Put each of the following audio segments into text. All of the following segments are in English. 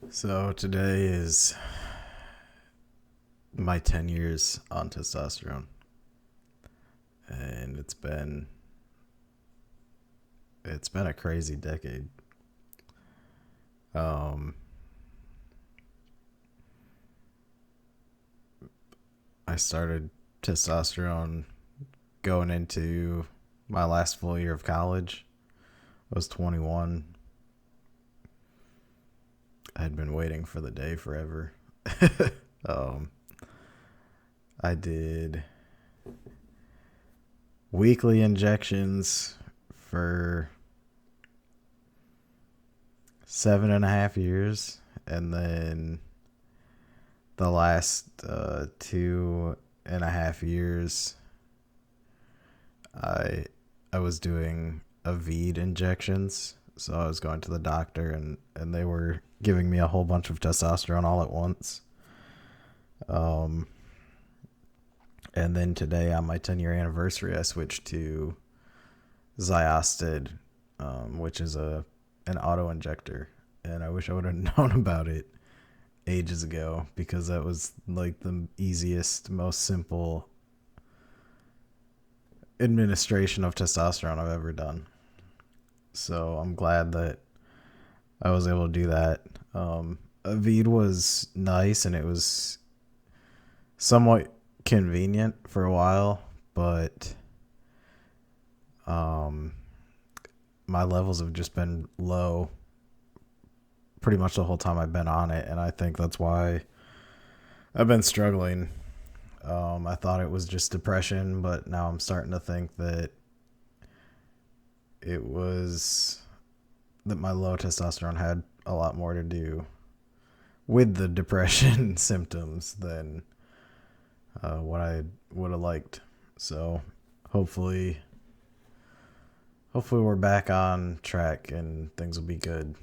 So today is my 10 years on testosterone, and it's been a crazy decade. Um I started testosterone going into my last full year of college. I was 21. I had been waiting for the day forever. um I did weekly injections for 7.5 years, and then the last 2.5 years, I I was doing Avid injections. So I was going to the doctor, and they were giving me a whole bunch of testosterone all at once. Um, and then today, on my 10-year anniversary, I switched to Zyostid, which is an auto injector. And I wish I would have known about it ages ago, because that was like the easiest, most simple administration of testosterone I've ever done. So I'm glad that I was able to do that. Avid was nice, and it was somewhat convenient for a while, but um, my levels have just been low pretty much the whole time I've been on it, and I think that's why I've been struggling. I thought it was just depression, but now I'm starting to think that it was that my low testosterone had a lot more to do with the depression symptoms than what I would have liked. So hopefully, hopefully we're back on track and things will be good.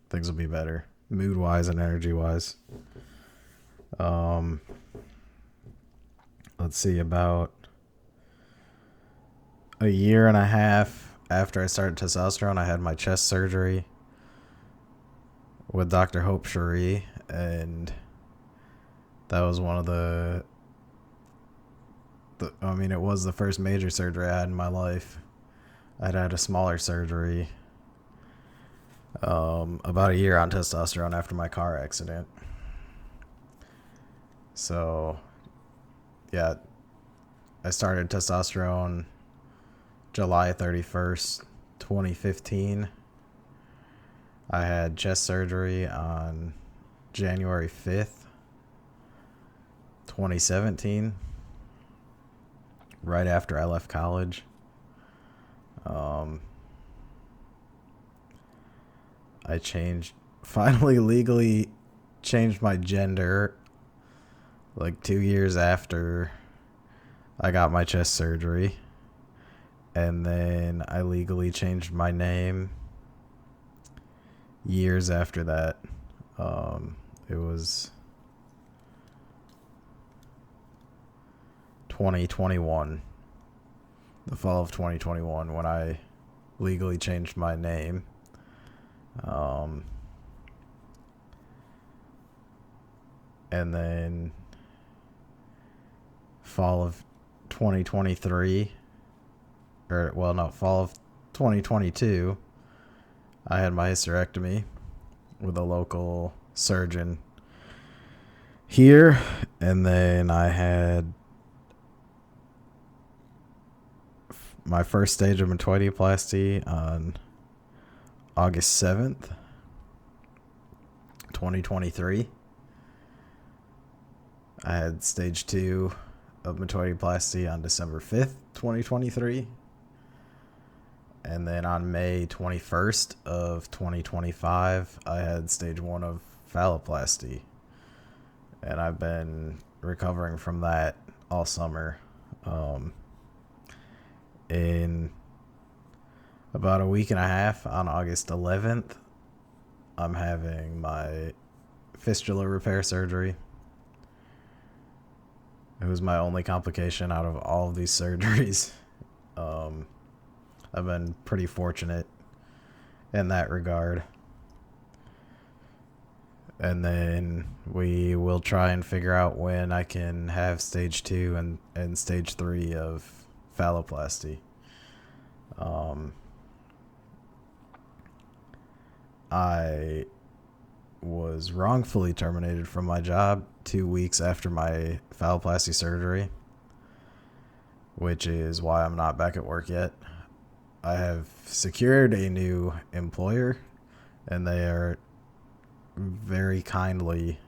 Things will be better, mood wise and energy wise. Um, let's see, about a year and a half after I started testosterone, I had my chest surgery with Dr. Hope Cherie, and that was one of it was the first major surgery I had in my life. I'd had a smaller surgery about a year on testosterone after my car accident. So, yeah, I started testosterone July 31st, 2015. I had chest surgery on January 5th, 2017, right after I left college. Um, I finally legally changed my gender like 2 years after I got my chest surgery. And then I legally changed my name years after that. It was 2021, the fall of 2021, when I legally changed my name. And then fall of 2023, fall of 2022, I had my hysterectomy with a local surgeon here. And then I had my first stage of metoidioplasty on August 7th, 2023. I had stage 2 of metoidioplasty on December 5th, 2023. And then on May 21st of 2025, I had stage 1 of phalloplasty. And I've been recovering from that all summer. In about a week and a half, on August 11th, I'm having my fistula repair surgery. It was my only complication out of all of these surgeries. I've been pretty fortunate in that regard. And then we will try and figure out when I can have stage 2 and stage 3 of phalloplasty. I was wrongfully terminated from my job 2 weeks after my phalloplasty surgery, which is why I'm not back at work yet. I have secured a new employer, and they are very kindly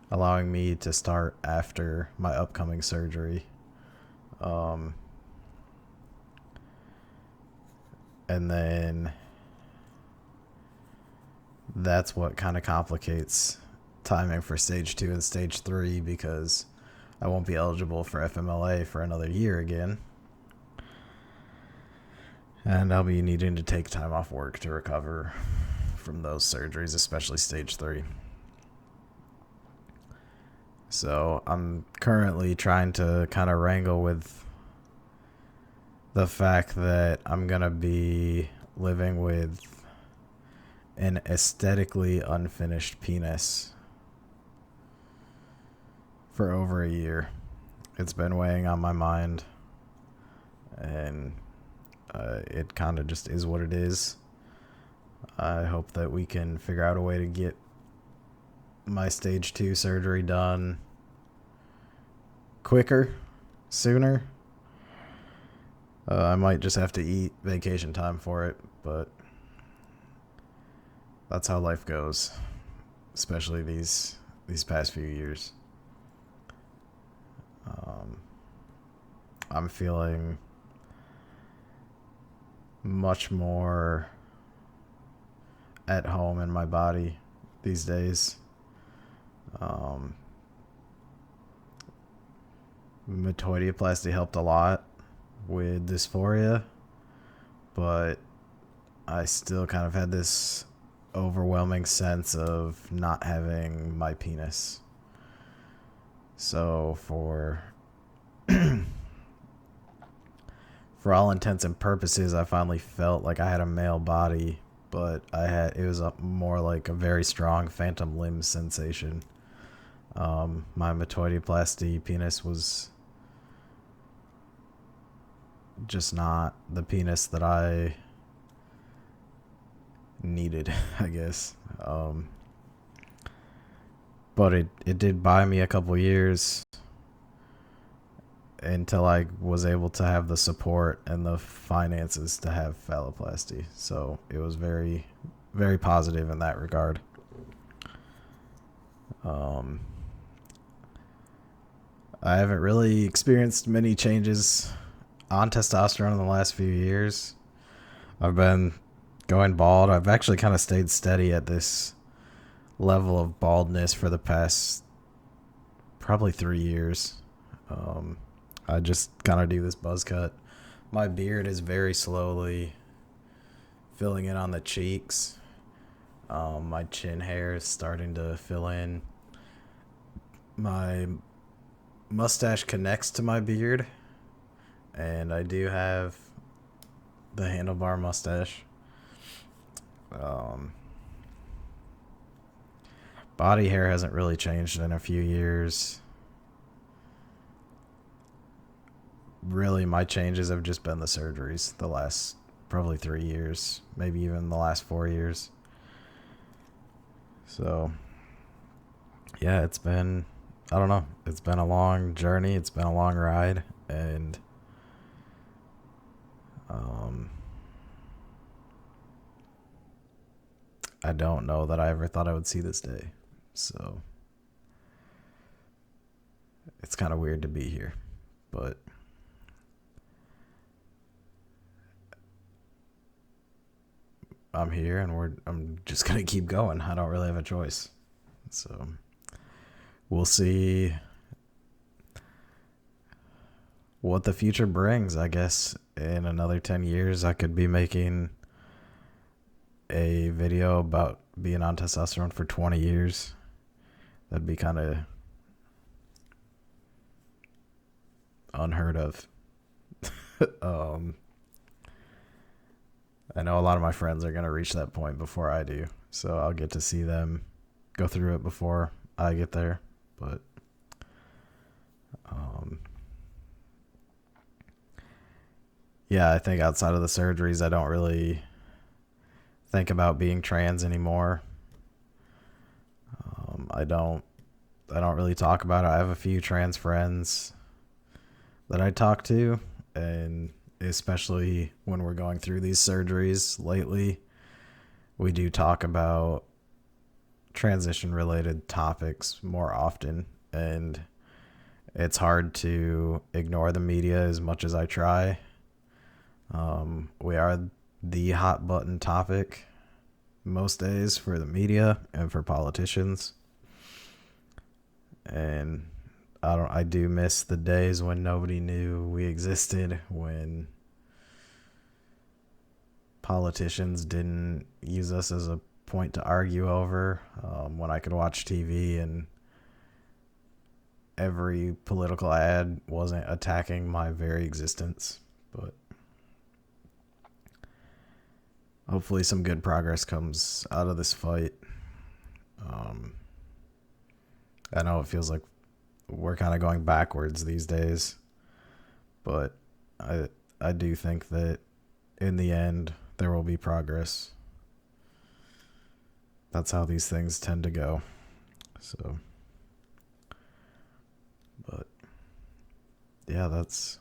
allowing me to start after my upcoming surgery. And then that's what kind of complicates timing for stage 2 and stage 3, because I won't be eligible for FMLA for another year again. And I'll be needing to take time off work to recover from those surgeries, especially stage 3. So I'm currently trying to kind of wrangle with the fact that I'm going to be living with an aesthetically unfinished penis for over a year. It's been weighing on my mind, and it kind of just is what it is. I hope that we can figure out a way to get my stage 2 surgery done quicker, sooner. I might just have to eat vacation time for it, but that's how life goes, especially these past few years. I'm feeling much more at home in my body these days. Metoidioplasty helped a lot with dysphoria, but I still kind of had this overwhelming sense of not having my penis. So for all intents and purposes, I finally felt like I had a male body, but it was more like a very strong phantom limb sensation. My metoidioplasty penis was just not the penis that I needed, I guess. But it did buy me a couple years until I was able to have the support and the finances to have phalloplasty. So it was very, very positive in that regard. I haven't really experienced many changes on testosterone in the last few years. I've been going bald. I've actually kind of stayed steady at this level of baldness for the past probably 3 years. I just kind of do this buzz cut. My beard is very slowly filling in on the cheeks. My chin hair is starting to fill in. My mustache connects to my beard, and I do have the handlebar mustache. Body hair hasn't really changed in a few years. Really, my changes have just been the surgeries the last probably 3 years, maybe even the last 4 years. So, yeah, it's been, I don't know, it's been a long journey, it's been a long ride, and I don't know that I ever thought I would see this day. So, it's kind of weird to be here, but I'm here, and I'm just gonna keep going. I don't really have a choice. So we'll see what the future brings. I guess in another 10 years, I could be making a video about being on testosterone for 20 years. That'd be kind of unheard of. I know a lot of my friends are going to reach that point before I do, so I'll get to see them go through it before I get there. But um, yeah, I think outside of the surgeries, I don't really think about being trans anymore. I don't really talk about it. I have a few trans friends that I talk to, and especially when we're going through these surgeries lately, we do talk about transition related topics more often, and it's hard to ignore the media as much as I try. We are the hot button topic most days for the media and for politicians. And I do miss the days when nobody knew we existed, when politicians didn't use us as a point to argue over, when I could watch TV and every political ad wasn't attacking my very existence. But hopefully some good progress comes out of this fight. I know it feels like we're kind of going backwards these days, but I do think that in the end there will be progress. That's how these things tend to go. So, but yeah, that's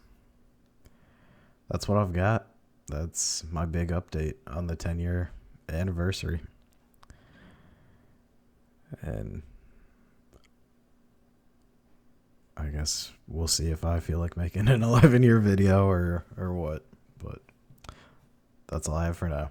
what I've got. That's my big update on the 10-year anniversary. And I guess we'll see if I feel like making an 11-year video or what. But that's all I have for now.